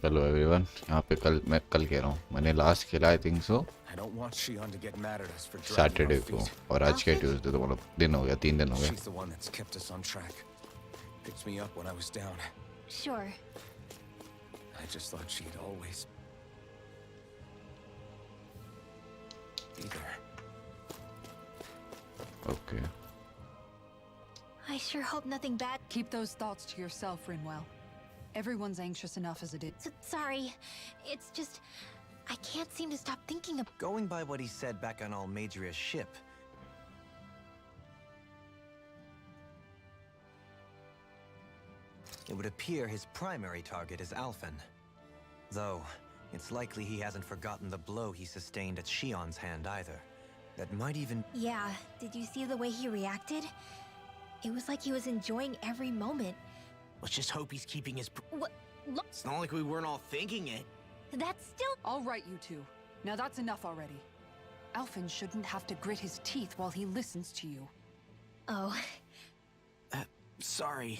Hello everyone. यहाँ पे मैं कल कह रहा हूँ, मैंने लास्ट खेला I think so I don't want Shion to get mad at us for dragging our Saturday को, feet. और आज क्या Alfin? ट्यूसडे, तो मतलब दिन हो गया, 3 दिन हो गए। She's the one that's kept us on track. Picked me up when I was down. Sure. I just thought she'd always be there. Okay I sure hope nothing bad. Keep those thoughts to yourself, Rinwell. Everyone's anxious enough as it is. Sorry. It's just... I can't seem to stop thinking of... Going by what he said back on Almadria's ship, it would appear his primary target is Alphen. Though, it's likely he hasn't forgotten the blow he sustained at Shion's hand either. That might even... Yeah, did you see the way he reacted? It was like he was enjoying every moment. Let's just hope he's keeping his... What? Look, It's not like we weren't all thinking it. that's still... All right, you two. Now that's enough already. Alphen shouldn't have to grit his teeth while he listens to you. Oh, Sorry.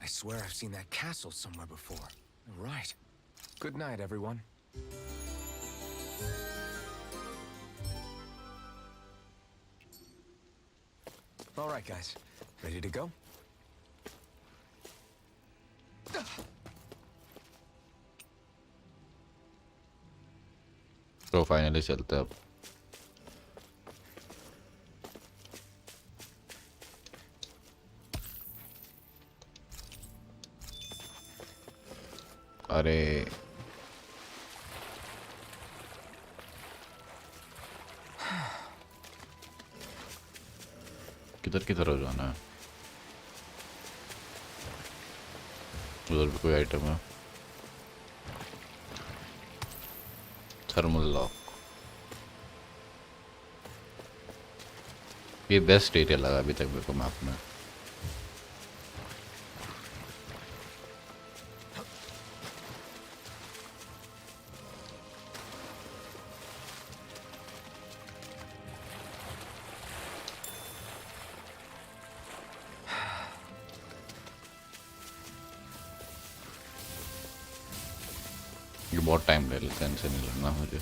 I swear I've seen that castle somewhere before. Right. Good night, everyone. All right, guys. Ready to go? तो finally चलते हैं अब। अरे किधर की तरफ जाना है? उधर भी कोई आइटम है? Thermal lock. ये बेस्ट एरिया लगा अभी तक मेरे को मैप में। ये बहुत टाइम ले लेता है, इनसे नहीं लड़ना मुझे।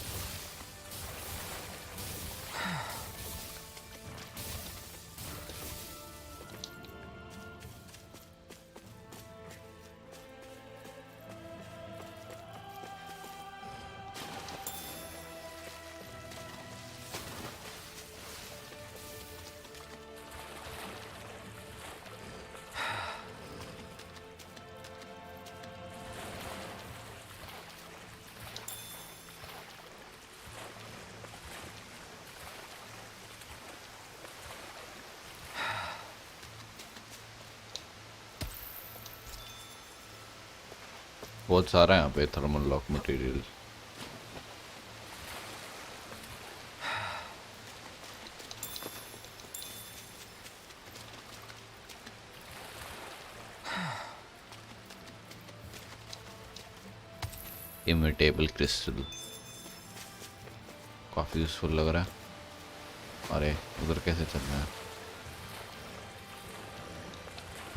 बहुत सारा है यहाँ पे thermal lock material. Imitable crystal काफी यूजफुल लग रहा है। अरे उधर कैसे चलना है?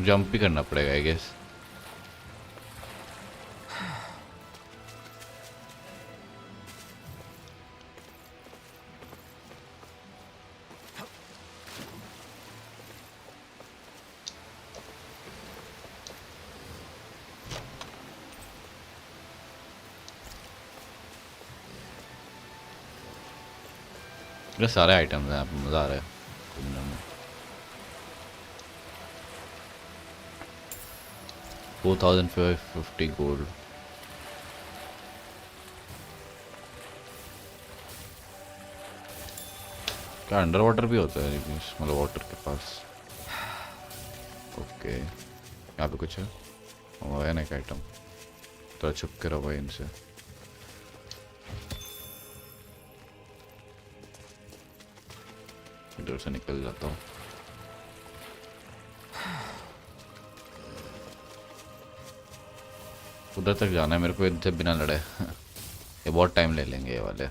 जंप भी करना पड़ेगा आई गेस। ये सारे आइटम्स हैं, यहाँ पे मज़ा आ रहा है घूमने में। 4550 गोल्ड। क्या अंडर वाटर भी होता है मतलब वाटर के पास? ओके, यहाँ पे कुछ है? ओ है ना एक आइटम, तो छुप के रहो भाई इनसे। इधर से निकल जाता हूँ। उधर तक जाना है मेरे को इनसे बिना लड़े। ये बहुत टाइम ले लेंगे ये वाले।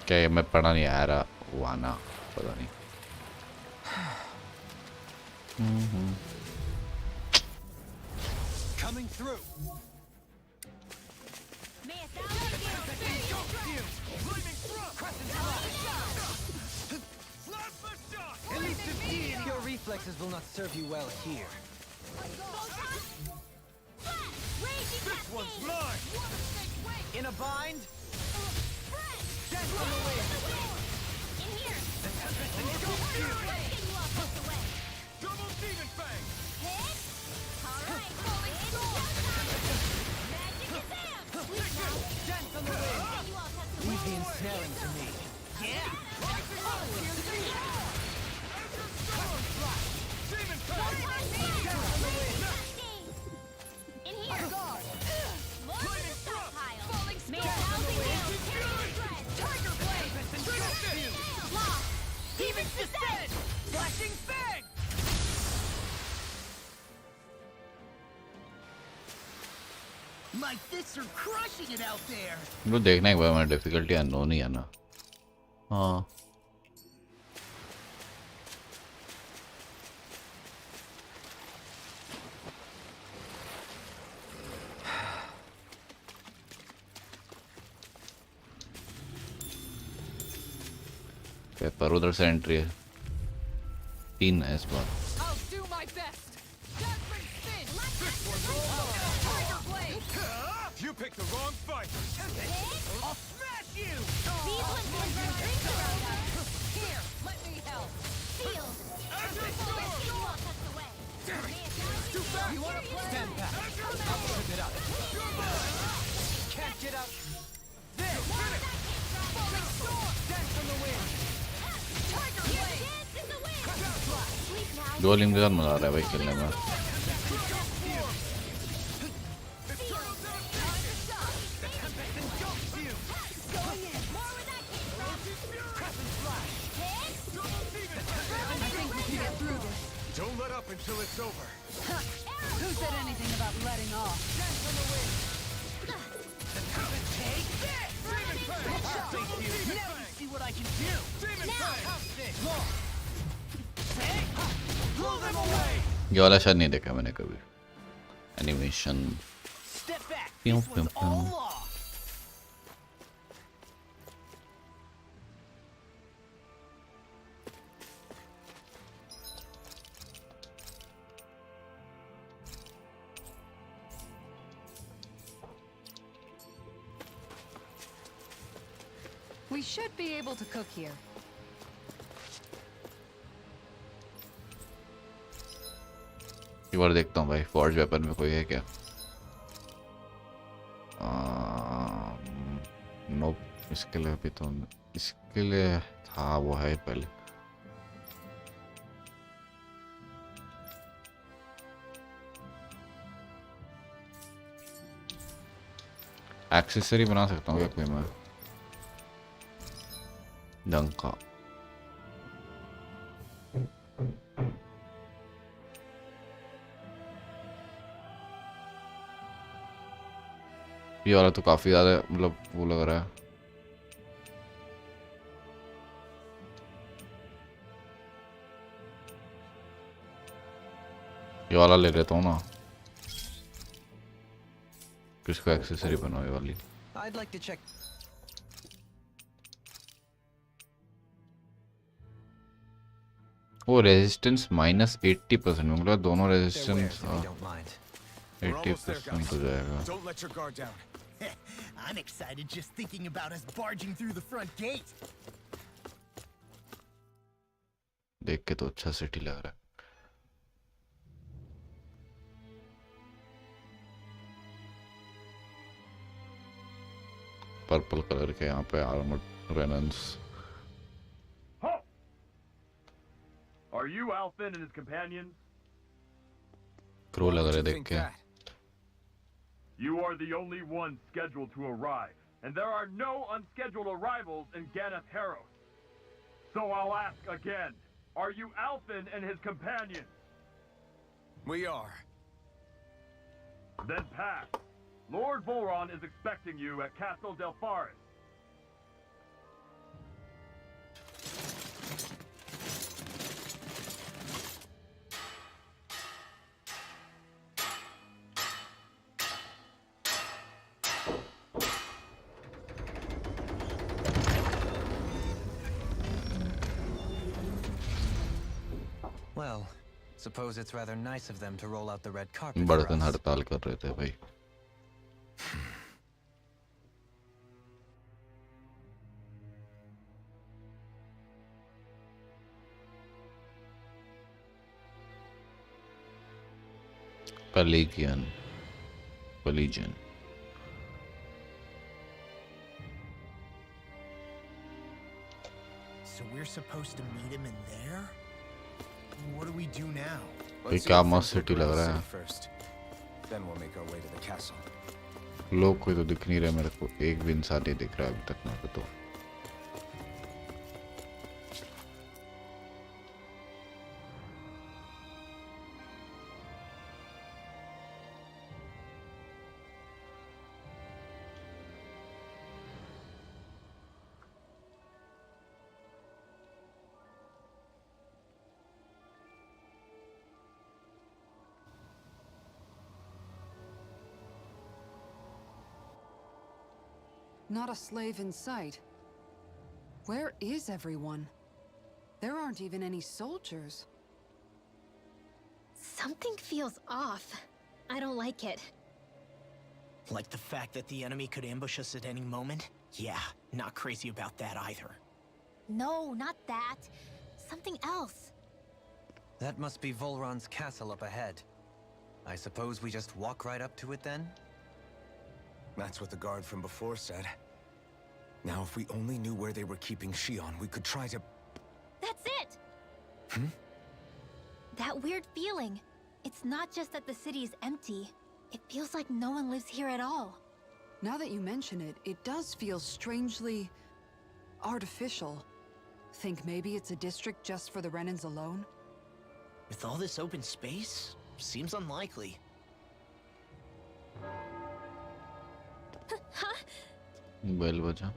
क्या ये मैं पढ़ा नहीं आ रहा वो आना पता नहीं। Coming through. At least 15. Your reflexes will not serve you well here. This one's mine! In a bind? Double demon fang! Leave the ensnaring to me. My fists are crushing it out there. वो देखना एक बार, मैं difficulty unknown ही है ना। हाँ paper उधर से entry है, 3 है इस बार। I'll do my best. Judgment spin. You picked the wrong fight! I'll smash you! Here, let me help. You want to play? Stand back. I'll trip it up. Can't get out. There! Dance on the wind. दो लिंग के साथ मजा आ रहा है भाई खेलने में। Don't let up until it's over. Who said anything about letting off? Now you see what I can do! Blow them away! ये वाला शायद नहीं देखा मैंने कभी, animation. Step back! Pew, This one's pew, pew. all off! We should be able to cook here. एक बार देखता हूँ भाई, फॉर्ज वेपन में कोई है क्या? नो, इसके लिए भी तो, इसके लिए था वो है पहले। एक्सेसरी बना सकता हूँ क्या कोई मैं? डंका ये वाला तो काफी ज्यादा मतलब वो लग रहा है। ये वाला ले लेता हूँ ना। इसको एक्सेसरी बनवाए वाली। I'd like to check. वो रेजिस्टेंस -80%, मतलब दोनों Their resistance wares, if you don't mind. We're almost there, 80% guys. हो जाएगा। Don't let your guard down. I'm excited just thinking about us barging through the front gate. देख के तो अच्छा city लग रहा है। पर्पल कलर के यहाँ पे आर्मर्ड रेनेंस। Halt! Are you Alfin and his companions? क्रो Why लग would रहा है you देख think के। that? You are the only ones scheduled to arrive, and there are no unscheduled arrivals in Ganath Haros. So I'll ask again, are you Alfin and his companions? We are. Then pass. Lord Volron is expecting you at Castle Delpharis. Well, suppose it's rather nice of them to roll out the red carpet for बर्तन us. हड़ताल कर रहे थे भाई। Pelagian. Pelagian. So we're supposed to meet him in there? What do we do now? भाई Let's see क्या if मस्त things city look लग around रहा the है। city first. Then we'll make our way to the castle. लोग कोई तो दिख नहीं रहे मेरे को, एक भी इंसान नहीं दिख रहा है अभी तक मेरे को तो। Not a slave in sight. Where is everyone? There aren't even any soldiers. Something feels off. I don't like it. Like the fact that the enemy could ambush us at any moment? Yeah, not crazy about that either. No, not that. Something else. That must be Volron's castle up ahead. I suppose we just walk right up to it then? That's what the guard from before said. Now, if we only knew where they were keeping Shion, we could try to... That's it! Hmm? That weird feeling. It's not just that the city is empty. It feels like no one lives here at all. Now that you mention it, it does feel strangely artificial. Think maybe it's a district just for the Renans alone? With all this open space? Seems unlikely. Bell बजा।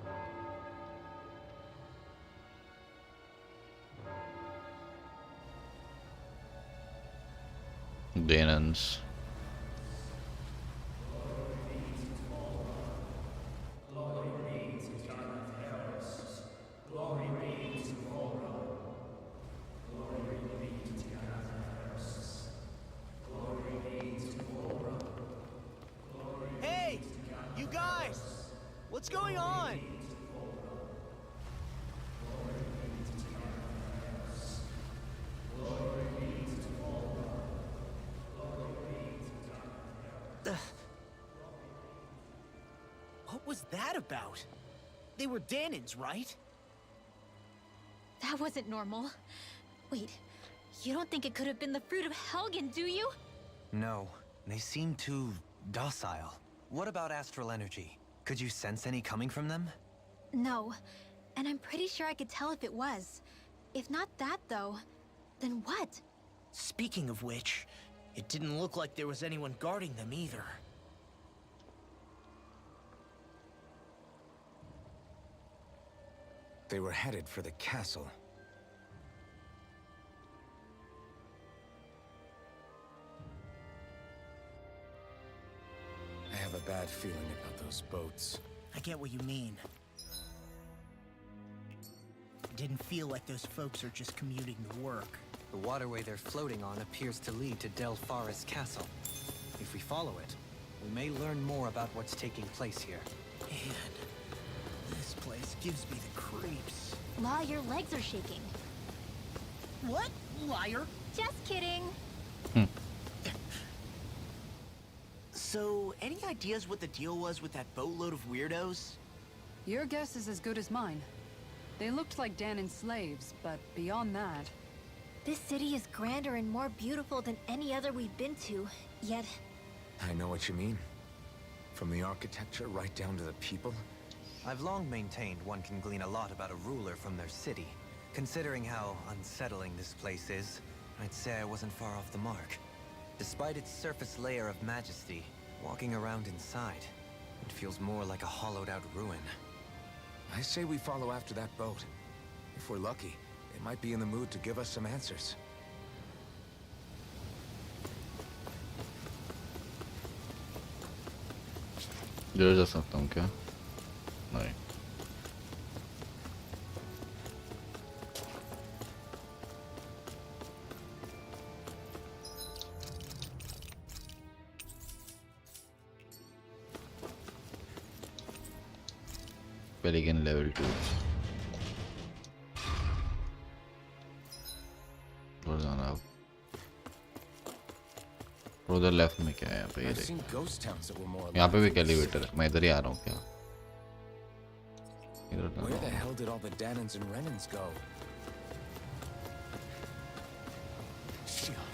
Denons. Hey! You guys! What's going on? What was that about? They were Danans, right? That wasn't normal. Wait, you don't think it could have been the fruit of Helgen, do you? No, they seem too docile. What about astral energy? Could you sense any coming from them? No, and I'm pretty sure I could tell if it was. If not that, though, then what? Speaking of which, it didn't look like there was anyone guarding them either. They were headed for the castle. I have a a bad feeling about those boats. I get what you mean. Didn't feel like those folks are just commuting to work. The waterway they're floating on appears to lead to Del Forest Castle. If we follow it, we may learn more about what's taking place here. Man, this place gives me the creeps. Law, your legs are shaking. What? Liar? Just kidding. So, any ideas what the deal was with that boatload of weirdos? Your guess is as good as mine. They looked like Danon slaves, but beyond that... This city is grander and more beautiful than any other we've been to, yet... I know what you mean. From the architecture right down to the people. I've long maintained one can glean a lot about a ruler from their city. Considering how unsettling this place is, I'd say I wasn't far off the mark. Despite its surface layer of majesty, walking around inside, it feels more like a hollowed-out ruin. I say we follow after that boat. If we're lucky, it might be in the mood to give us some answers. इधर जा सकता हूँ क्या? नहीं. Pelican level 2. और जाना अब. उधर लेफ्ट में क्या है यहाँ पे? ये I've देख. seen ghost towns that were more यहाँ पे भी alive than this. एलिवेटर है. मैं इधर ही आ रहा हूँ क्या? इधर तो Where the hell did all the Danons and Renans go? Shion.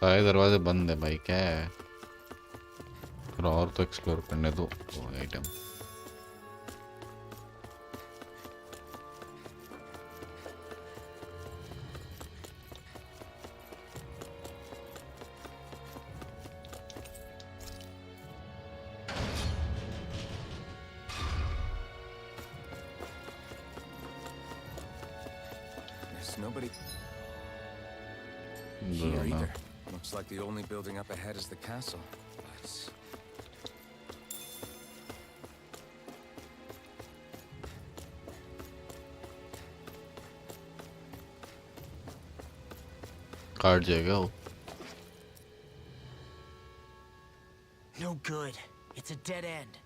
सारे दरवाजे बंद है भाई. क्या है? थोड़ा और तो एक्सप्लोर करने दो. वो आइटम. There's nobody इधर here ना. either. Looks like the only building up ahead is the castle. But काट जाएगा वो. No good. It's a dead end.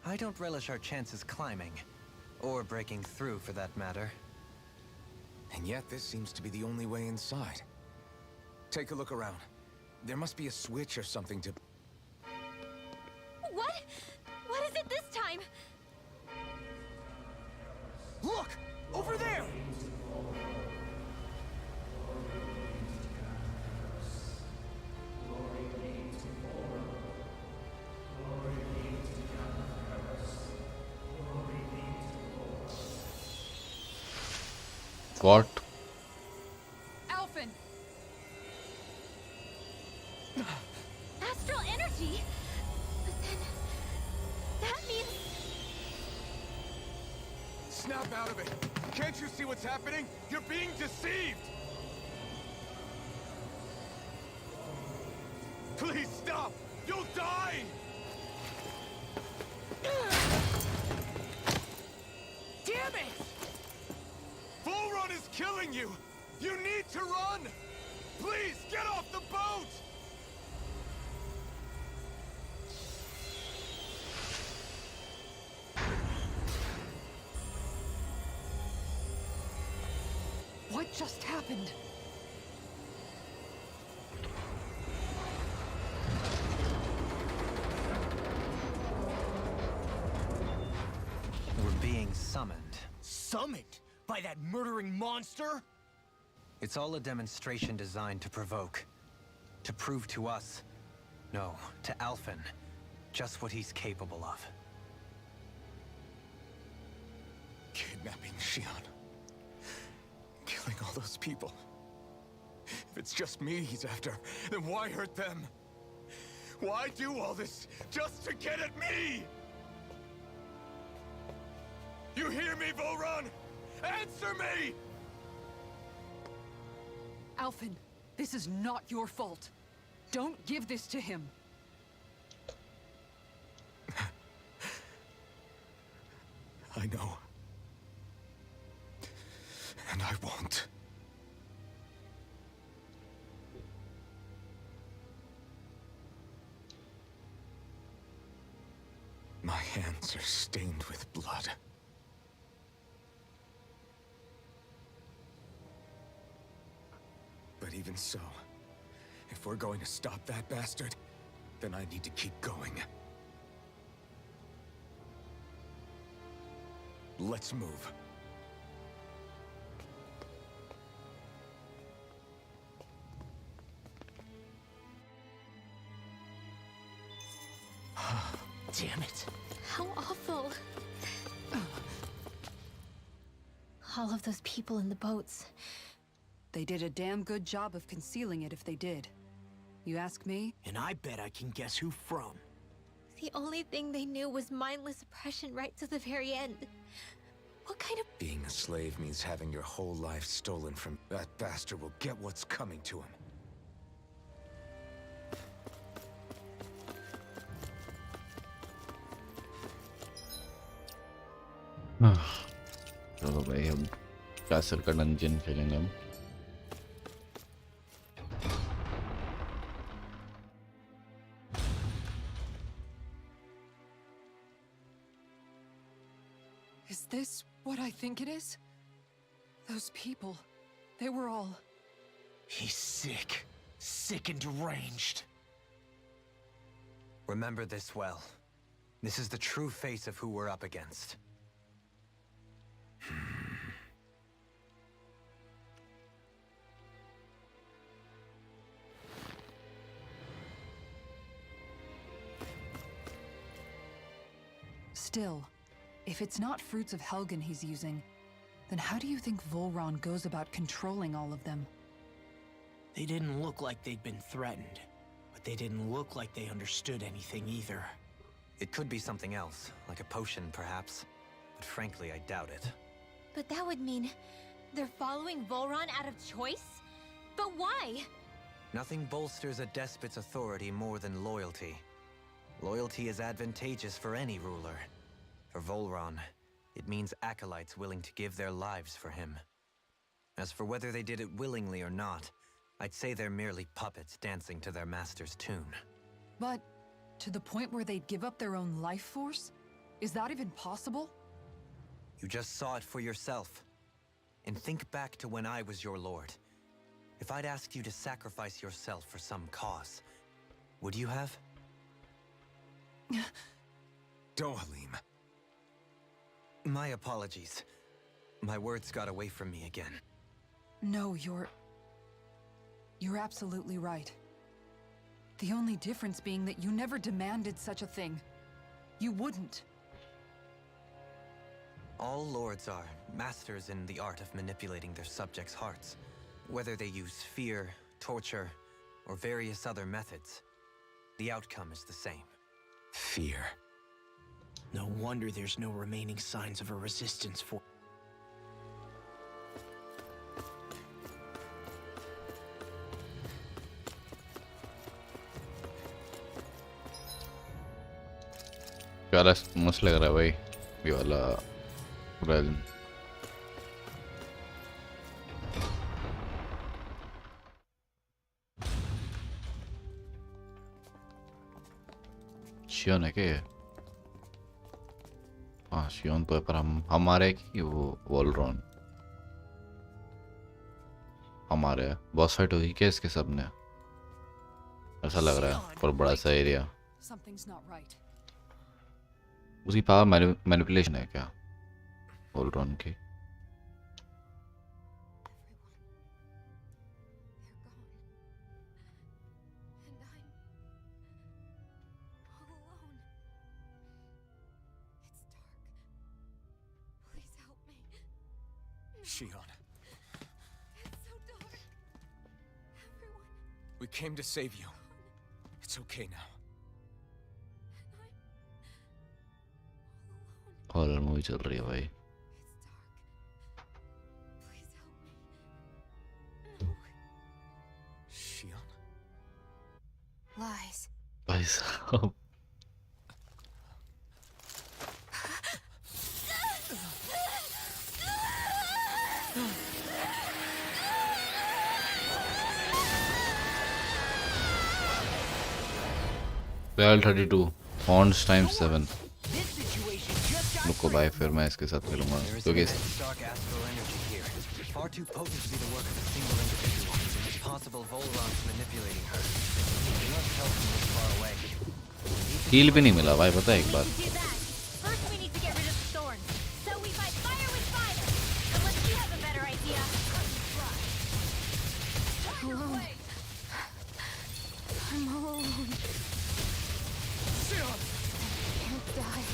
I don't relish our chances climbing. Or breaking through, for that matter. and yet this seems to be the only way inside. Take a look around. There must be a switch or something to... What? What is it this time? Look! Over there! What? Alphen! Astral energy? But then... that means... Snap out of it! Can't you see what's happening? You're being deceived! Please stop! You'll die! Damn it! Bull Run is killing you! You need to run! Please, get off the boat! What just happened? We're being summoned. Summoned by that murdering monster? It's all a demonstration designed to provoke. To prove to us, no, to Alphen, just what he's capable of. Kidnapping Shion. Killing all those people. If it's just me he's after, then why hurt them? Why do all this just to get at me? You hear me, Volron? Answer me! Alphen, this is not your fault. Don't give this to him. I know. And I won't. My hands are stained with blood. But even so, if we're going to stop that bastard, then I need to keep going. Let's move. Damn it. How awful. All of those people in the boats. They did a damn good job of concealing it if they did. You ask me? And I bet I can guess who from. The only thing they knew was mindless oppression right to the very end. What kind of... Being a slave means having your whole life stolen from... That bastard will get what's coming to him. चलो भाई हम castle का dungeon खेलेंगे हम. Is this what I think it is? Those people, they were all... He's sick. Sick and deranged. Remember this well. This is the true face of who we're up against. Still, if it's not Fruits of Helgen he's using, then how do you think Volron goes about controlling all of them? They didn't look like they'd been threatened, but they didn't look like they understood anything either. It could be something else, like a potion perhaps, but frankly I doubt it. But that would mean they're following Volron out of choice? But why? Nothing bolsters a despot's authority more than loyalty. Loyalty is advantageous for any ruler. For Volron, it means acolytes willing to give their lives for him. As for whether they did it willingly or not, I'd say they're merely puppets dancing to their master's tune. But to the point where they'd give up their own life force? Is that even possible? You just saw it for yourself. And think back to when I was your lord. If I'd asked you to sacrifice yourself for some cause, would you have? Dohalim. My apologies. My words got away from me again. No, you're absolutely right. The only difference being that you never demanded such a thing. You wouldn't. All lords are masters in the art of manipulating their subjects' hearts. Whether they use fear, torture, or various other methods, the outcome is the same. Fear. No wonder there's no remaining signs of a resistance for... ये वाला मस्त लग रहा है भाई. ये वाला realm. शियोन है क्या ये? हाँ शियोन तो है पर हमारे की वो वोल्रॉन हमारे बॉस फाइट हुई क्या इसके सब ने? ऐसा लग रहा है पर बड़ा सा एरिया. Something's not right. उसकी पावर मैनिपुलेशन है क्या वोल्रॉन की? Shion. We came to save you. It's okay now. Horror movie चल रही है भाई. Lies. भाई साहब Real 32 Fonts times 7 रुको भाई फिर मैं इसके साथ खेलूंगा There is क्योंकि immense dark astral energy here. Far too potent to be the work of a single individual. It's possible Volron's manipulating her. We cannot tell from this far away. Heal भी नहीं मिला भाई पता है एक बार Do that. First, we need to get rid of the thorns. So we fight fire with fire. Unless you have a better idea. Alone. I'm all alone. Sion! I can't die.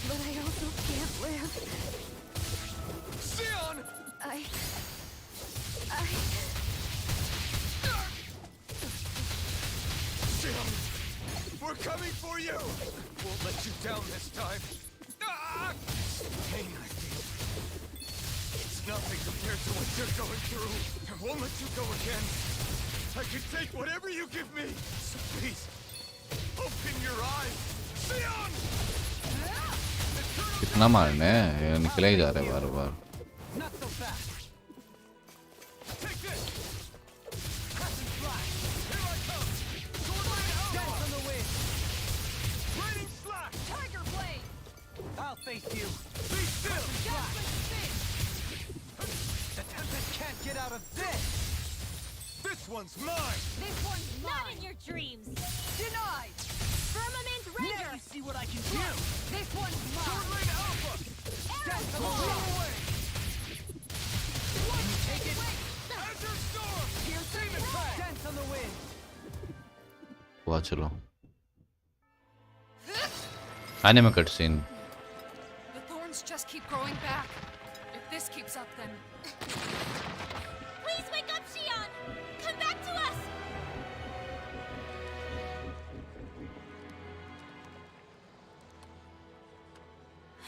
But I also can't live. Sion! I... Sion! We're coming for you! Won't let you down this time. Ah! Pain I feel. It's nothing compared to what you're going through. I won't let you go again. I can take whatever you give me. So please, open your eyes. Sion! कितना मारना है ये निकले ही जा रहे बार बार Not so fast. Take this! Crescent Slash! Here I come! Swordblade Outlaw! Dance on the wind. Raining Slash! Tiger Blade. I'll face you. Be still! The Tempest can't get out of this. This one's mine! This one's not in your dreams. Denied. Firmament Now Ranger. you see what I can do. This one's mine. Swordblade Alpha! Dance on the wind. Take it. Azure Storm! Demon Pact! Dance on the wind. हुआ चलो आने में cutscene The thorns just keep growing back. If this keeps up, then... Please wake up, Shion. Come back to us.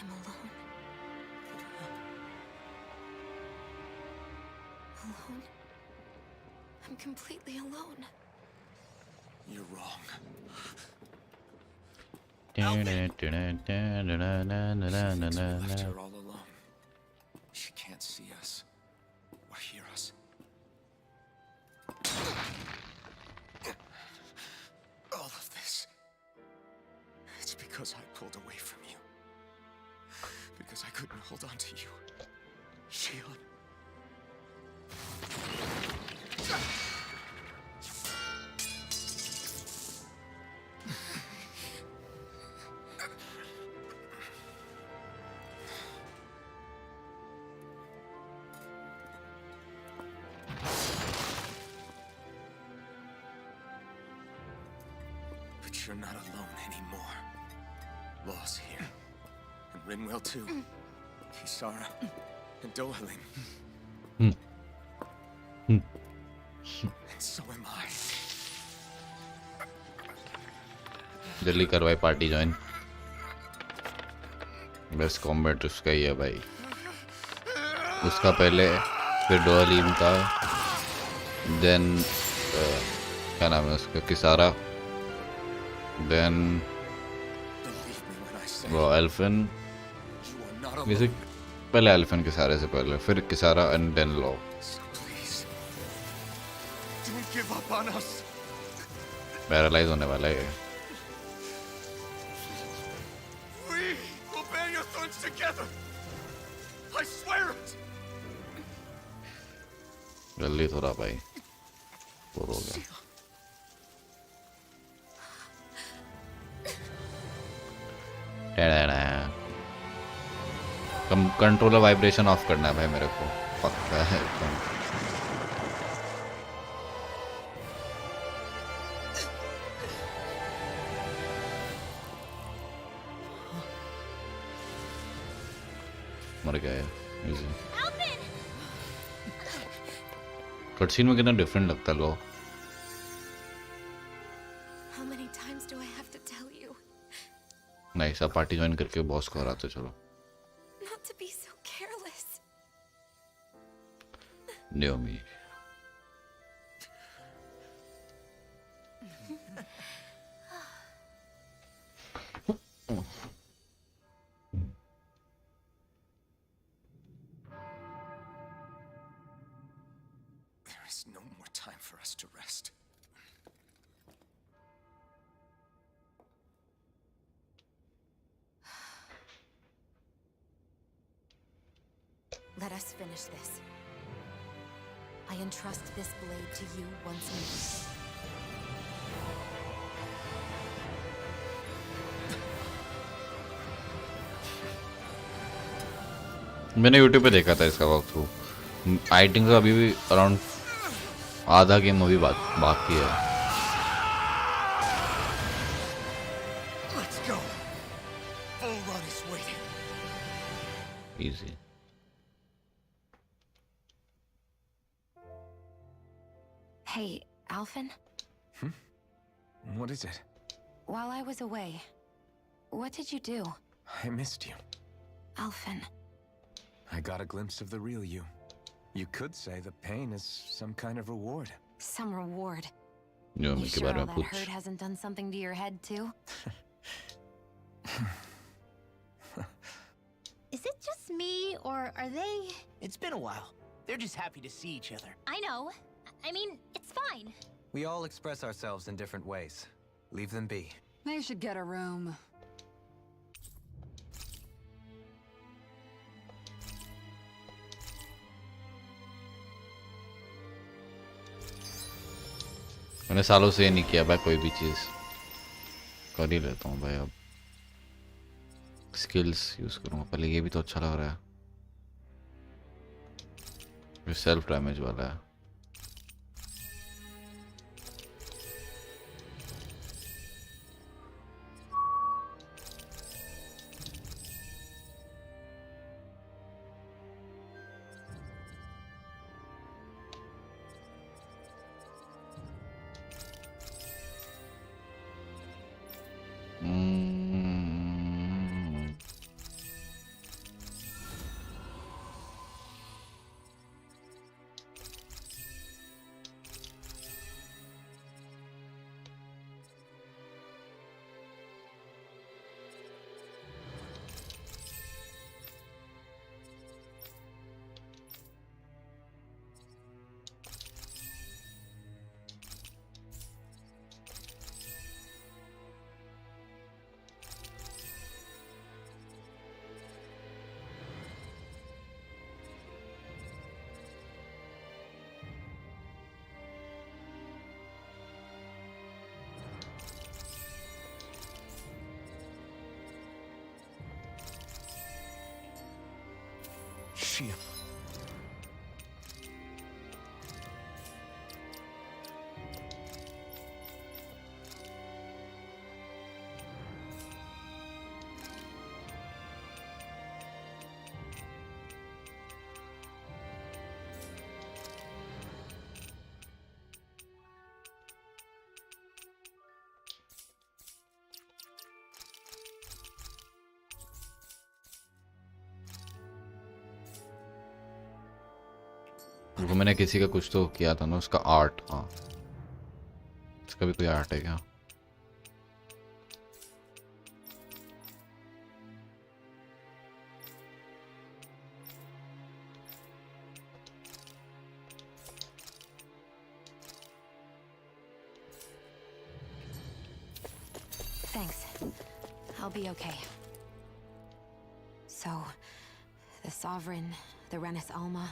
I'm alone. Alone? I'm completely alone. You're wrong. Left her all alone. She can't see us or hear us. All of this. It's because I pulled away from you. Because I couldn't hold on to you. Shion. But you're not alone anymore. Law's here. And Rinwell too. Kisara. And Dohalim. And so am I. जल्दी करवाई party join best combat उसका ही है भाई उसका पहले फिर डोअलीम का then क्या नाम है उसका Kisara then Believe me when I say वो Alfin you are not alone. Basic पहले एल्फिन किसारे से पहले फिर Kisara and then Law So please, Don't give up on us! Paralyse होने वाला है We will bear your thorns together! I swear it! जल्दी थोड़ा भाई बोर हो गया कंट्रोलर वाइब्रेशन ऑफ करना है भाई मेरे को पक्का है एकदम मर गया इजी Alvin! कटसीन में कितना डिफरेंट लगता है लो How many times do I have to tell you नहीं सब पार्टी ज्वाइन करके बॉस को हराते चलो not to be so careless? Naomi There's no more time for us to rest. Let us finish this. I entrust this blade to you once more. मैंने YouTube पे देखा था इसका वॉक थ्रू। आई थिंक अभी भी around आधा game अभी बाकी है। Let's go. Volron is waiting. Easy. Hey, Alphen? What is it? While I was away, what did you do? I missed you. Alphen. I got a glimpse of the real you. You could say the pain is some kind of reward. Some reward. जो You के sure बारे all में that पूछ। hurt hasn't done something to your head, too? Is it just me, or are they... It's been a while. They're just happy to see each other. I know. I mean, it's fine. We all express ourselves in different ways. Leave them be. They should get a room. मैंने सालों से ये नहीं किया भाई, कोई भी चीज़ कर ही लेता हूँ भाई। अब स्किल्स यूज़ करूँगा, पहले ये भी तो अच्छा लग रहा है। ये सेल्फ डैमेज वाला है। Shia. वो मैंने किसी का कुछ तो किया था ना, उसका आर्ट। हाँ, इसका भी कोई आर्ट है क्या? Thanks. I'll be okay. So, the Sovereign, the Renis Alma,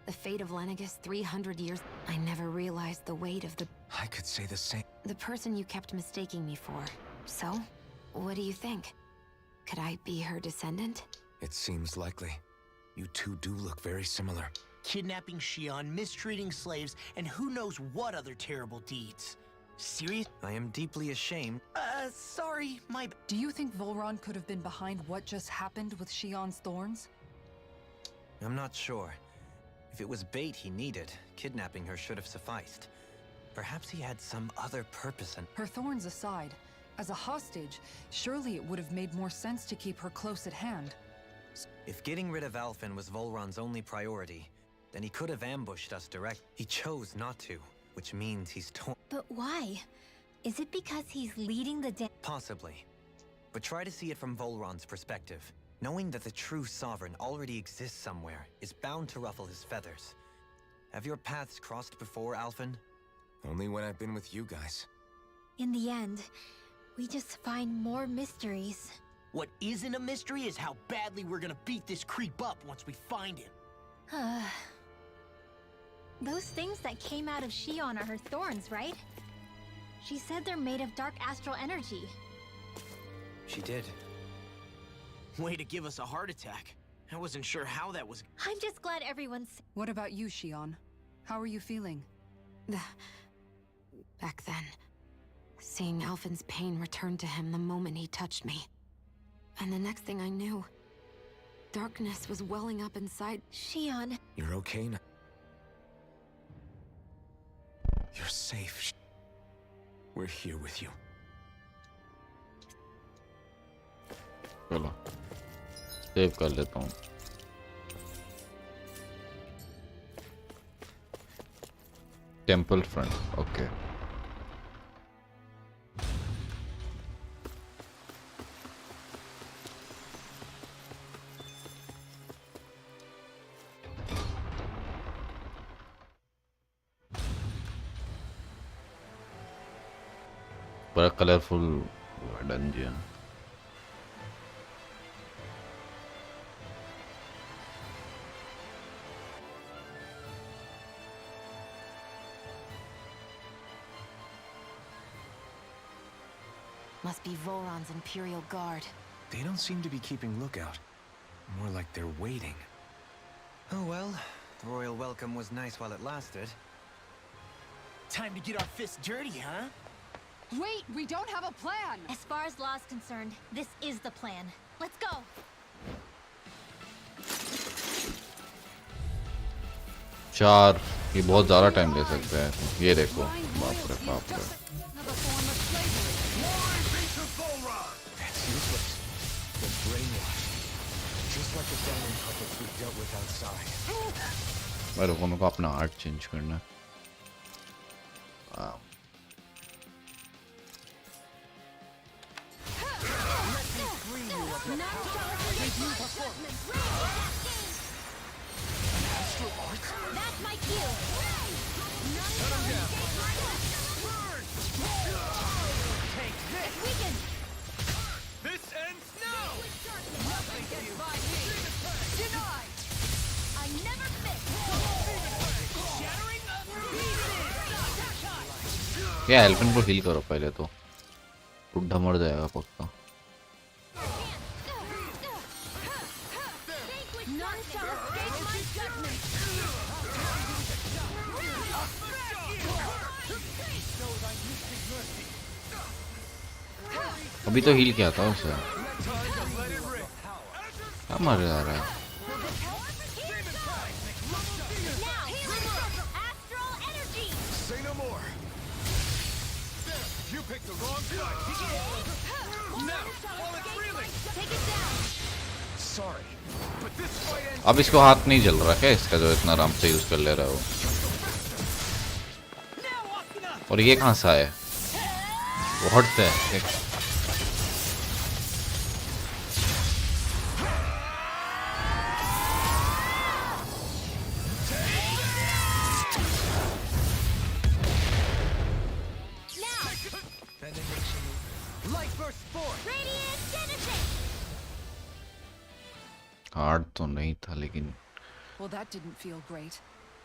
the fate of Lenegis 300 years... I never realized the weight of the... I could say the same. The person you kept mistaking me for. So, what do you think? Could I be her descendant? It seems likely. You two do look very similar. Kidnapping Shion, mistreating slaves, and who knows what other terrible deeds. Serious? I am deeply ashamed. Sorry, my... Do you think Volron could have been behind what just happened with Shion's thorns? I'm not sure. If it was bait he needed, kidnapping her should have sufficed. Perhaps he had some other purpose and... Her thorns aside, as a hostage, surely it would have made more sense to keep her close at hand. If getting rid of Alphen was Volron's only priority, then he could have ambushed us direct. He chose not to, which means he's torn... But why? Is it because he's leading the Possibly. But try to see it from Volron's perspective. Knowing that the true Sovereign already exists somewhere is bound to ruffle his feathers. Have your paths crossed before, Alphen? Only when I've been with you guys. In the end, we just find more mysteries. What isn't a mystery is how badly we're gonna beat this creep up once we find him. Those things that came out of Shion are her thorns, right? She said they're made of dark astral energy. She did. Way to give us a heart attack. I wasn't sure how that was. I'm just glad everyone's... What about you, Shion? How are you feeling? Back then, seeing Alphen's pain return to him the moment he touched me. And the next thing I knew, darkness was welling up inside. Shion... You're okay now. You're safe. We're here with you. चलो save कर लेता हूँ. Temple front. Okay. बड़ा colourful dungeon. Must be Volron's Imperial Guard. They don't seem to be keeping lookout. More like they're waiting. Oh well, the royal welcome was nice while it lasted. Time to get our fists dirty, huh? Wait, we don't have a plan! As far as law's concerned, this is the plan. Let's go! चार ये बहुत ज़्यादा time ले सकते हैं. ये देखो. बाप रे बाप रे. Another form of slavery. That's useless. They're brainwashed. Just like the diamond puppets we dealt with outside. मेरे को अपना आर्ट चेंज करना है. That's my cue! Take this! Weaken! This ends now! Nothing gets by me! Denied! I never miss! Shattering of pieces! क्या एल्फिन को heal करो पहले तो. बुढ़ा मर जाएगा पक्का. None shall escape my judgment! अभी तो हील किया था उसे. क्या मर जा रहा है. Astral energy! Say no more! You picked the wrong side! Now, while it's reeling! Take it down! Sorry, but this fight ends... अब इसको हाथ नहीं जल रहा क्या इसका जो इतना आराम से यूज कर ले रहा हो. और ये कहाँ से आया. वो हटते हैं. Light burst forth! Radiant Genesis! Hard तो नहीं था लेकिन. Well, that didn't feel great.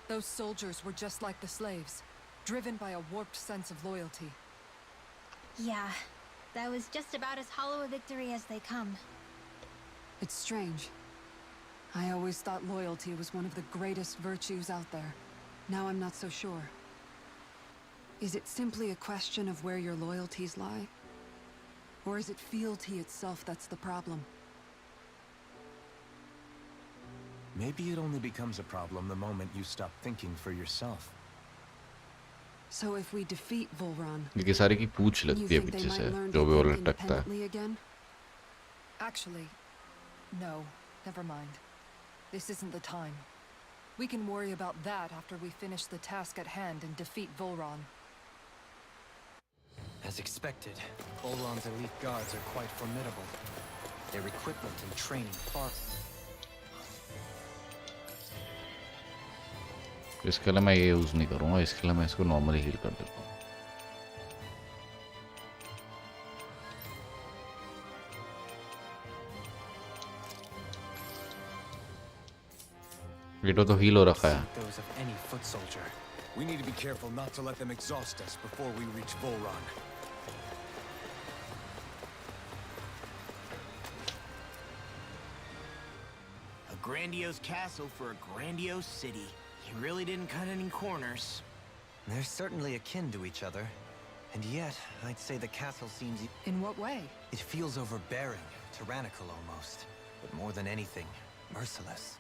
Those soldiers were just like the slaves, driven by a warped sense of loyalty. Yeah, that was just about as hollow a victory as they come. It's strange. I always thought loyalty was one of the greatest virtues out there. Now I'm not so sure. Is it simply a question of where your loyalties lie? Or is it fealty itself that's the problem? Maybe it only becomes a problem the moment you stop thinking for yourself. So if we defeat Volron, ये सारे की पूछ you लगती है think they पीछे से might learn जो to भी वो think लटकता है. independently again? Actually, no. Never mind. This isn't the time. We can worry about that after we finish the task at hand and defeat Volron. As expected, Volron's elite guards are quite formidable. Their equipment and training far... इसके लिए मैं ये use नहीं करूँगा, इसके लिए मैं इसको नॉर्मली हील कर देता हूँ। वीटो तो हील हो रखा है। Those of any foot soldier. We need to be careful not to let them exhaust us before we reach Volron. A grandiose castle for a grandiose city. He really didn't cut any corners. They're certainly akin to each other. And yet, I'd say the castle seems... In what way? It feels overbearing, tyrannical almost. But more than anything, merciless.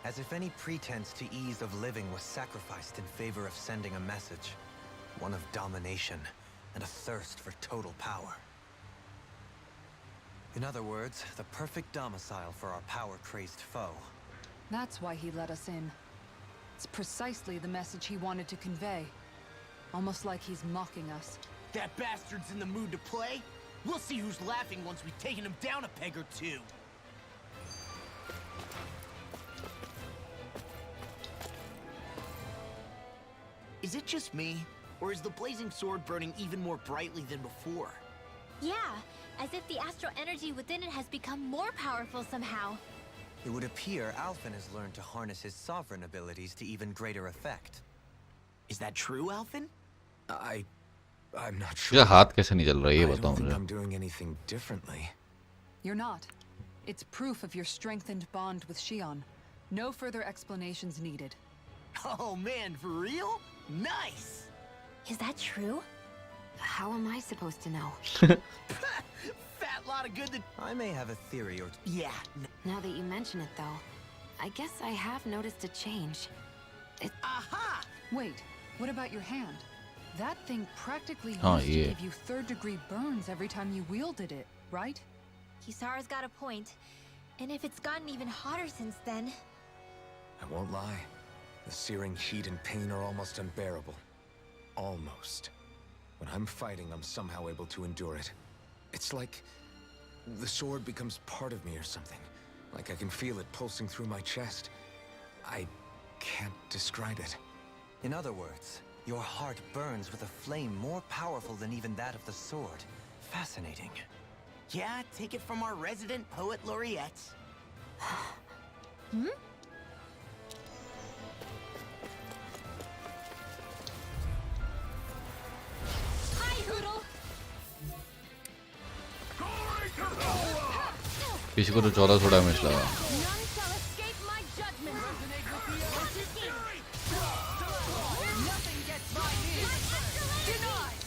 As if any pretense to ease of living was sacrificed in favor of sending a message. One of domination and a thirst for total power. In other words, the perfect domicile for our power-crazed foe. That's why he let us in. It's precisely the message he wanted to convey. Almost like he's mocking us. That bastard's in the mood to play? We'll see who's laughing once we've taken him down a peg or two. Is it just me? Or is the blazing sword burning even more brightly than before? Yeah, as if the astral energy within it has become more powerful somehow. It would appear Alphen has learned to harness his sovereign abilities to even greater effect. Is that true, Alphen? I'm not ये sure. हाथ कैसे नहीं चल रहा है ये I बताओ don't think मुझे। I'm doing anything differently. You're not. It's proof of your strengthened bond with Shion. No further explanations needed. Oh man, for real? Nice! Is that true? How am I supposed to know? Fat lot of good that... I may have a theory or... Yeah, Now that you mention it, though, I guess I have noticed a change. aha! Wait, what about your hand? That thing practically used Oh, to yeah. give you third-degree burns every time you wielded it, right? Kisara's got a point. And if it's gotten even hotter since then... I won't lie. The searing heat and pain are almost unbearable. Almost. When I'm fighting, I'm somehow able to endure it. It's like the sword becomes part of me or something. Like I can feel it pulsing through my chest. I can't describe it. In other words, your heart burns with a flame more powerful than even that of the sword. Fascinating. Yeah, take it from our resident poet laureate. Hi, Hoodle! किसी को तो 1400 damage लगा। None shall escape my judgment! Nothing gets by me! Denied!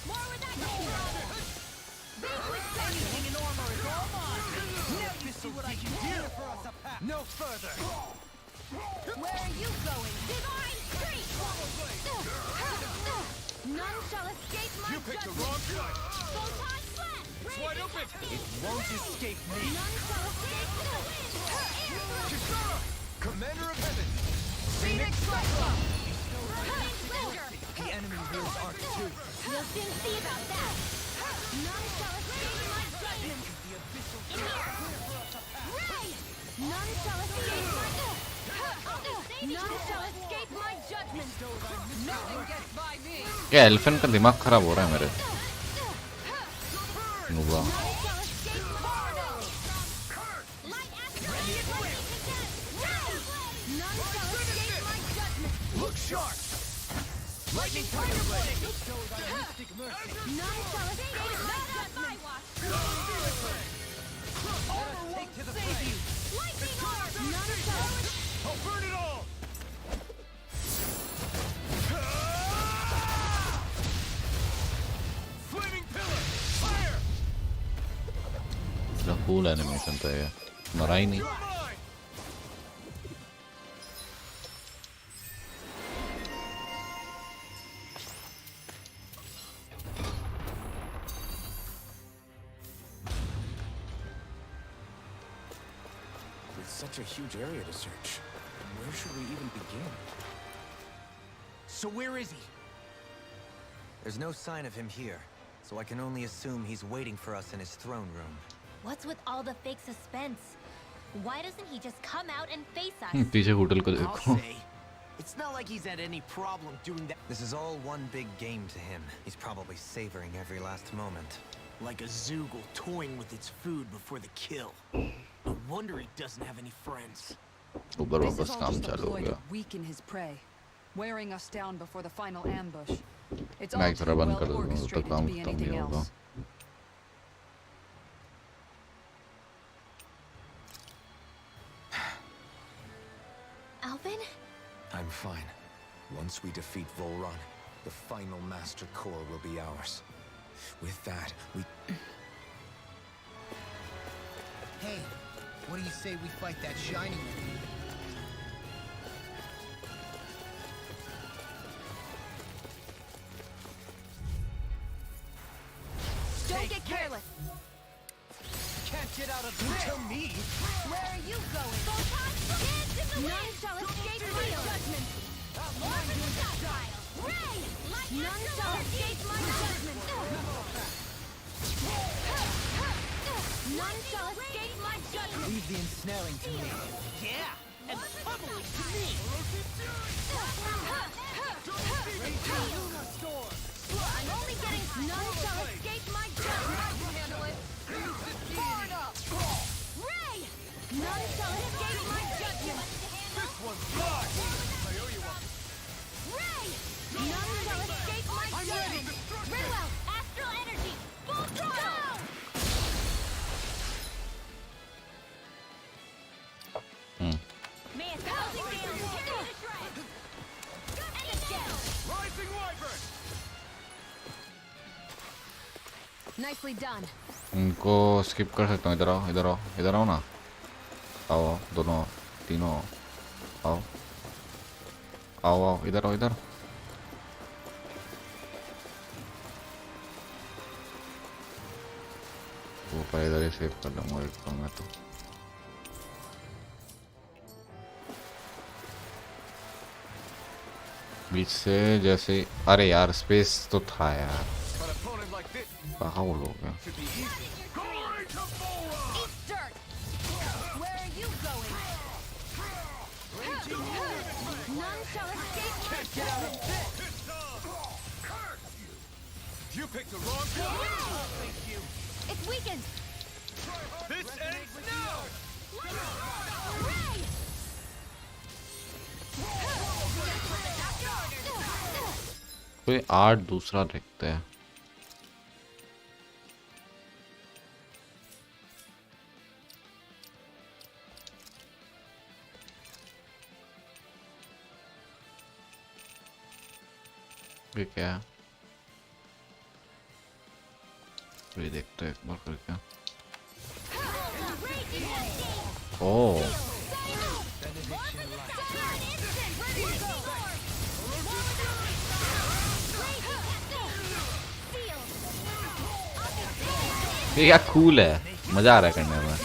More with that brother! Anything in armor is all mine! Now you see what I can do! No further! Where are you going? Divine Street! None shall escape my judgment! side! Photon Blast! It's wide open! It won't escape me! None shall escape the Kisara! Commander of Heaven! Phoenix Cyclone! Time Flicker! The enemy wields Arc too! We'll soon see about that! None shall escape my judgment! In here! Ray! None shall escape my... None shall escape my judgment! Nothing gets by me! क्या एल्फन का दिमाग खराब हो रहा है मेरे। नुबा। None shall escape my Light Astral! Ray! None shall escape my judgment! Look sharp! Lightning Tiger Blade! None shall escape my judgment! Take to the flame! Lightning Orb! None shall... I'll burn it all! Flaming Pillar! Fire! जो cool animation था ये। मरा ही नहीं। You're mine! With such a huge area to search, where should we even begin? So where is he? There's no sign of him here, so I can only assume he's waiting for us in his throne room. What's with all the fake suspense? Why doesn't he just come out and face us? पीछे hotel को I'll देखो। say. It's not like he's had any problem doing that. This is all one big game to him. He's probably savoring every last moment. Like a Zoogle toying with its food before the kill. No wonder he doesn't have any friends. ऊपर This वापस is all काम just a चालू हो ploy गया. to weaken his prey, wearing us down before the final ambush. It's मैं all एक too तरह बंद well कर दूंगा, तब तक orchestrated काम to be खत्म anything नहीं होगा. else. Alvin? I'm fine. Once we defeat Volron, the final Master Core will be ours. With that, we... Hey, what do you say we fight that Shining one? Don't get careless. Can't get out of this. Tell me. Where are you going? Photon kids in the None shall escape my judgment. More for the style. Ray! None shall escape my judgment. None shall escape my judgment. Leave the ensnaring to me. Yeah, and pummeling to me. I'm only getting none shall escape my judgment. I can handle it. Burn up. Ray! None shall escape my judgment. This one's mine! I owe you one. Ray! None shall escape my judgment. Ridwell, astral energy, full throttle. Man, housing down. Tear to shreds. Enemy down. Rising Wyvern! Nicely done. इनको skip कर सकता हूँ. इधर आओ, इधर आओ, इधर आओ ना. आओ, आओ, दोनों, तीनों आओ. आओ, आओ, इधर आओ, इधर. वो पर इधर ही सेव कर लूँगा एक को मैं तो. बीच से जैसे अरे यार स्पेस तो था यार. An opponent like this कहाँ वो लोग हैं? should be easy. Glory to Volron! Eat dirt. Where are you going? None shall escape my judgment. Curse you! You picked the wrong one! It's weakened. This ends now! Ray! कोई art दूसरा देखते हैं. ये क्या है? ये देखते हैं एक बार करके. ओह ये क्या कूल है. मजा आ रहा है करने में.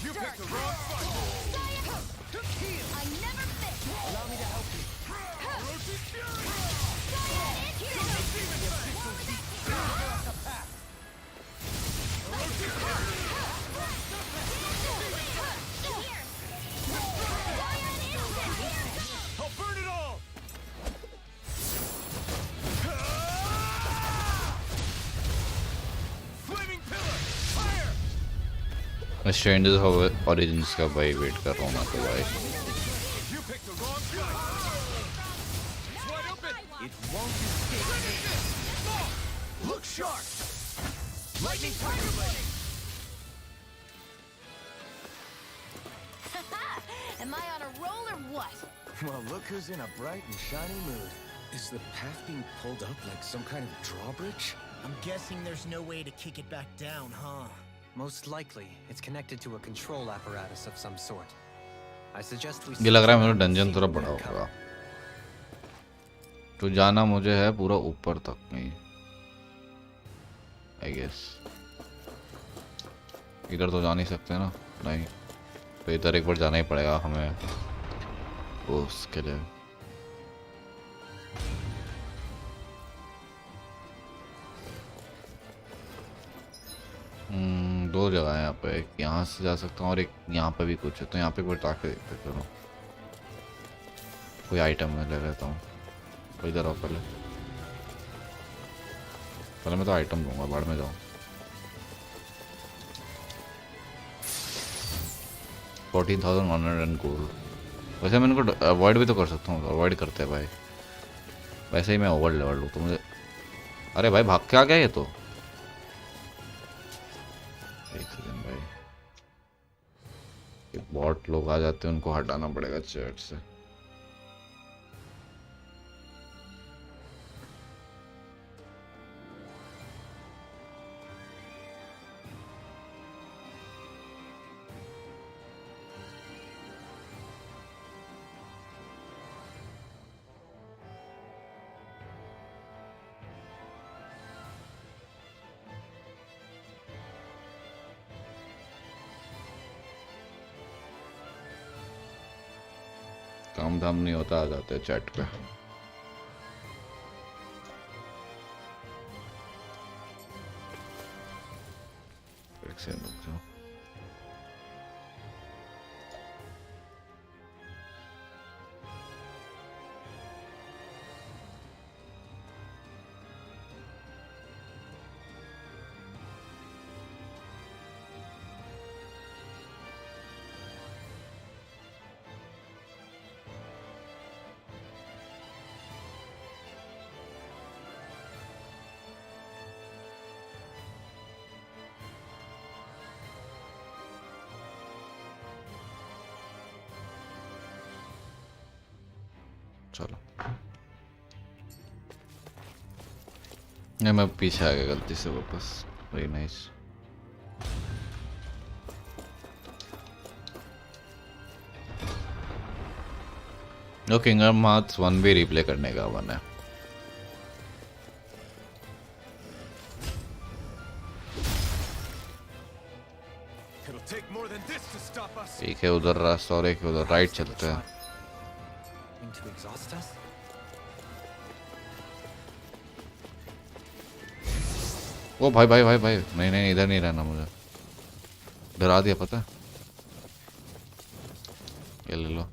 You picked the wrong fight! I never fit. Allow me to help you. I'll burn it all! Flaming pillar! Fire! Strangers origins का भाई वेट कर रहा हूँ मैं तो भाई. You picked the wrong fight! It's wide open! It won't escape me. Look sharp! Lightning tiger blade. Am I on a roll or what? Well, look who's in a bright and shiny mood. Is the path being pulled up like some kind of drawbridge? I'm guessing there's no way to kick it back down, huh? Most likely, it's connected to a control apparatus of some sort. I suggest we. ये लग रहा है मेरा dungeon थोड़ा बड़ा होगा. तो जाना मुझे है पूरा ऊपर तक नहीं. I guess. इधर तो जा नहीं सकते ना. नहीं. तो इधर एक बार जाना ही पड़ेगा हमें. उसके लिए. दो जगह है यहाँ पे, एक यहाँ से जा सकता हूँ और एक यहाँ पे भी कुछ है, तो यहाँ पे कोई ताके देखते चलो कोई आइटम में ले लेता हूँ। कोई इधर आओ पहले मैं तो आइटम लूँगा, बाढ़ में जाऊँ। 14,100 गोल्ड। वैसे मैं इनको अवॉइड भी तो कर सकता हूँ, अवॉइड करते हैं भाई। वैसे ही मैं ओवर लेवल लूँ तो मुझे, अरे भाई भाग के आ गया ये तो। एक सेकंड भाई, ये बॉट लोग आ जाते हैं, उनको हटाना पड़ेगा चैट से। काम धाम नहीं होता, आ जाते हैं चैट पे। एक सेकंड रुक जाओ। चलो नहीं, मैं पीछे आ गया गलती से वापस। Very nice. No kingdom hearts 1 भी रिप्ले करने का मन है। एक है उधर रास्ता और एक उधर, राइट चलते हैं। To exhaust us? ओ भाई भाई भाई भाई, नहीं नहीं इधर नहीं रहना मुझे, डरा दिया पता। ये ले लो।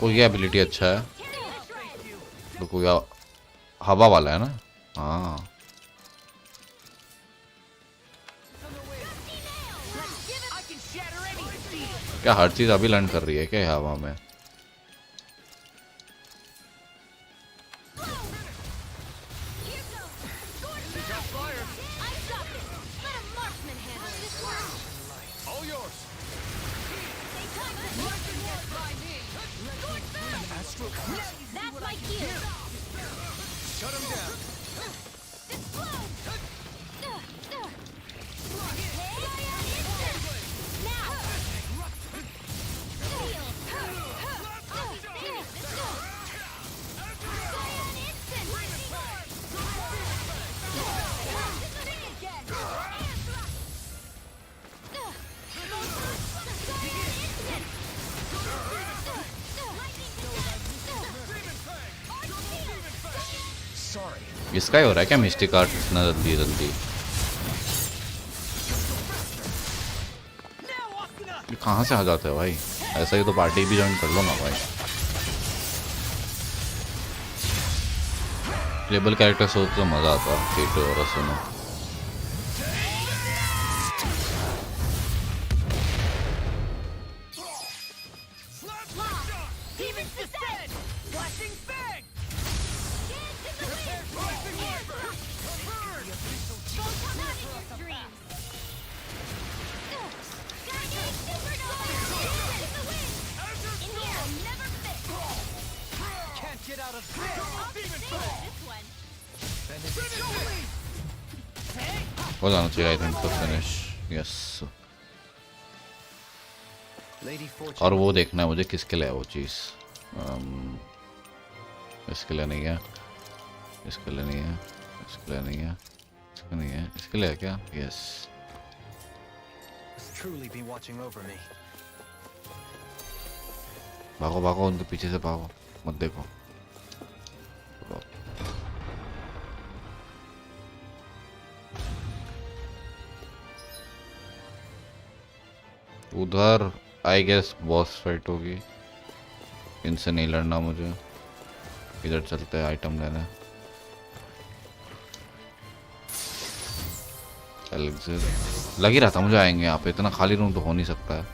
कोई एबिलिटी अच्छा है तो कोई हवा वाला है ना। हाँ क्या हर चीज अभी लर्न कर रही है क्या हवा में? That's my cue! Shut him down! Explode! Now! इसका ही हो रहा है क्या मिस्टिक आर्ट इतना जल्दी जल्दी? कहाँ से आ जाते हैं भाई? ऐसा ही तो पार्टी भी ज्वाइन कर लो ना भाई। प्लेबल कैरेक्टर्स हो तो मजा आता है केटो और असुनो। हो जाना चाहिए आई थिंक तो फिनिश। यस। और वो देखना है मुझे किसके लिए है वो चीज़। इसके लिए नहीं है, इसके लिए नहीं है, इसके लिए नहीं है, इसके नहीं है, इसके लिए है क्या? Yes. truly be watching over me. भागो भागो, उनके पीछे से भागो, मत देखो। उधर आई गेस बॉस फाइट होगी, इनसे नहीं लड़ना मुझे। इधर चलते हैं आइटम लेने। एलेक्सिर लग ही रहा था मुझे आएंगे यहाँ पे, इतना खाली रूम तो हो नहीं सकता है।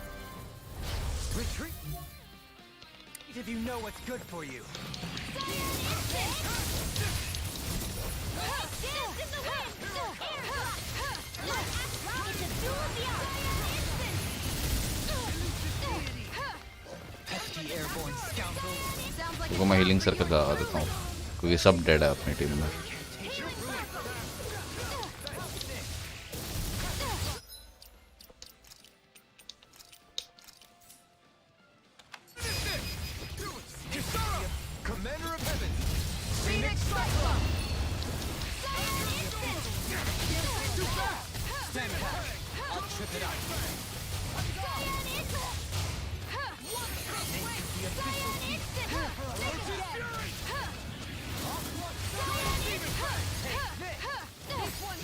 If you know what's good for you. तो मैं हीलिंग सर्कल लगा देता हूँ क्योंकि सब डेड है अपनी टीम में। Commander of Heaven! Phoenix Cyclone! Stand back! I'll trip it out!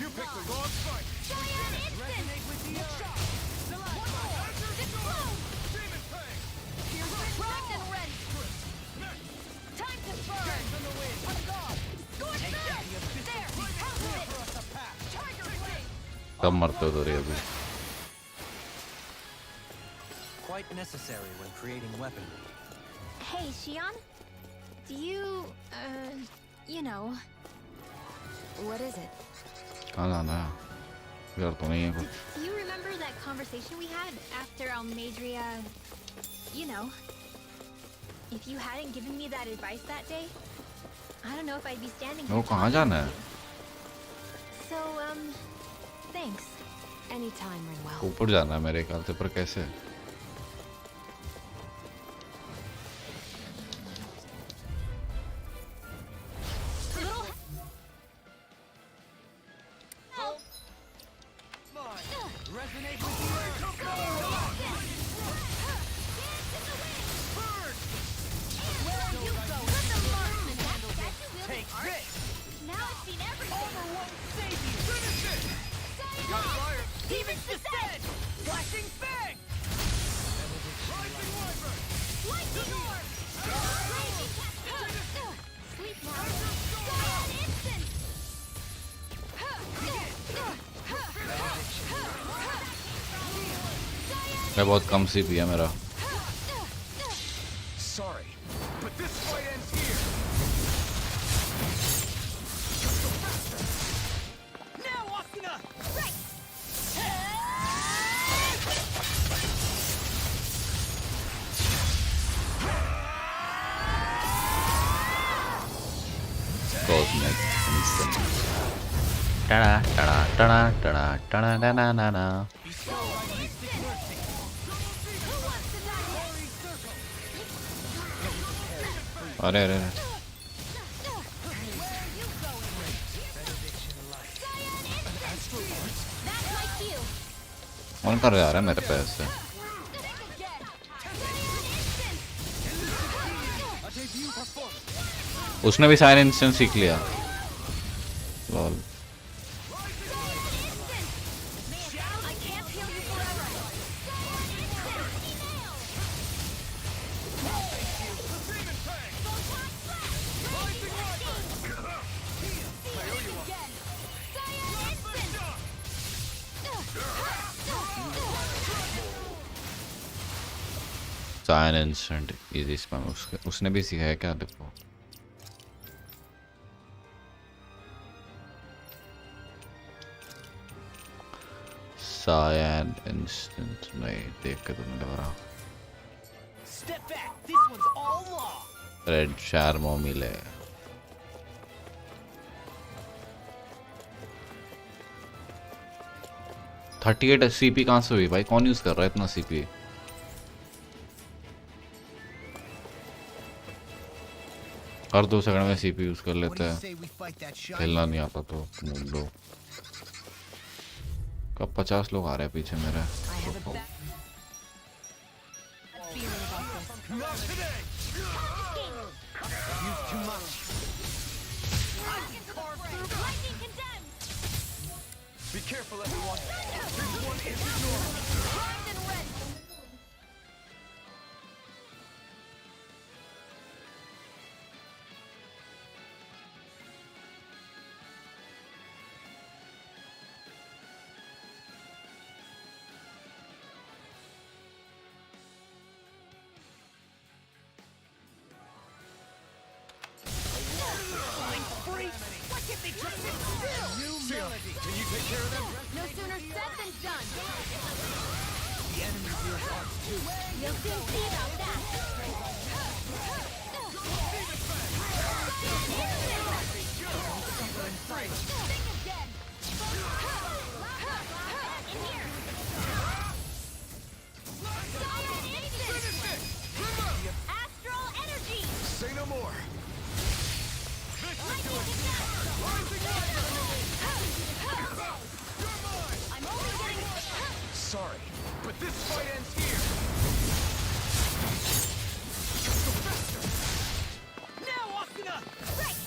You picked the wrong fight! Resonate with the earth! One more! Explode! Demon Fang! Primed and ready! Time to burn! On guard! Scorch Earth! There! Pound it! Tiger Blade! तब मरते हो तो रे अभी। Quite necessary when creating weaponry. Hey, Xion? Do you, you know... What is it? कहाँ जाना है? इधर तो नहीं है कुछ। Do you remember that conversation we had after Almadria... You know... If you hadn't given me that advice that day, I don't know if I'd be standing here वो कहाँ जाना है? So, thanks. Anytime, Rinwell. ऊपर जाना है मेरे ख्याल से, पर कैसे? मैं बहुत कम सीपी है मेरा। Sorry, but this fight ends here! Now, Asuna! Right! Cosmic instant. Ta-da, ta-da, ta-da, ta-da, ta-da, ta-da-na-na-na. अरे अरे अरे कौन कर रहा है मेरे पे ऐसे? उसने भी साइलेंट इंस्टेंस सीख लिया। Lol. Silent instant easy spam उसने भी सीखा है क्या? देखो सायन इंस्टेंट नहीं देख के तो नहीं लग रहा। Step back. This one's all law. Red शार्मो मिले। थर्टी 38 सीपी कहाँ से हुई भाई? कौन यूज कर रहा है इतना सीपी? हर 2 सेकंड में सीपी यूज कर लेते हैं। खेलना नहीं आता तो मुंडो। कब 50 लोग आ रहे हैं पीछे मेरे। have a bad feeling about this. Not today! Use too much. Lightning condemned! Be careful, everyone. This one isn't normal. Primed and ready! Why can't they just sit still? Can you take care of them? No sooner said than done! The enemy hears us too. You'll soon see about that! Think again! In here! Siren Instant! Astral Energy! Say no more. Lightning I'm only getting... Sorry, but this fight ends here. Now, Asuna! Right!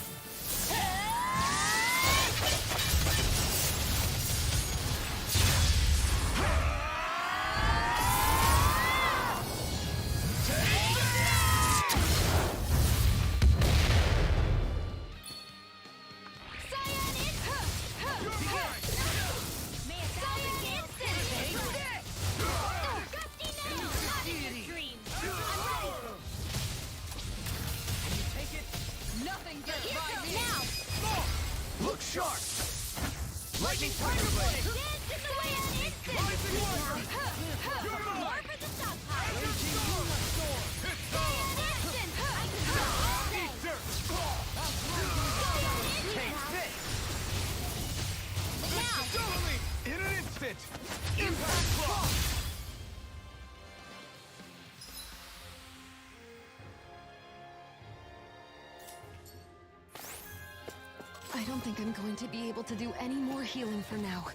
Look sharp. Lightning Tiger Blade. Dance in the way an instant! More for the stockpile! Instant! I can go all day! Take this. Now! Totally. In an instant. Impact Claw. I don't think I'm going to be able to do any more healing for now.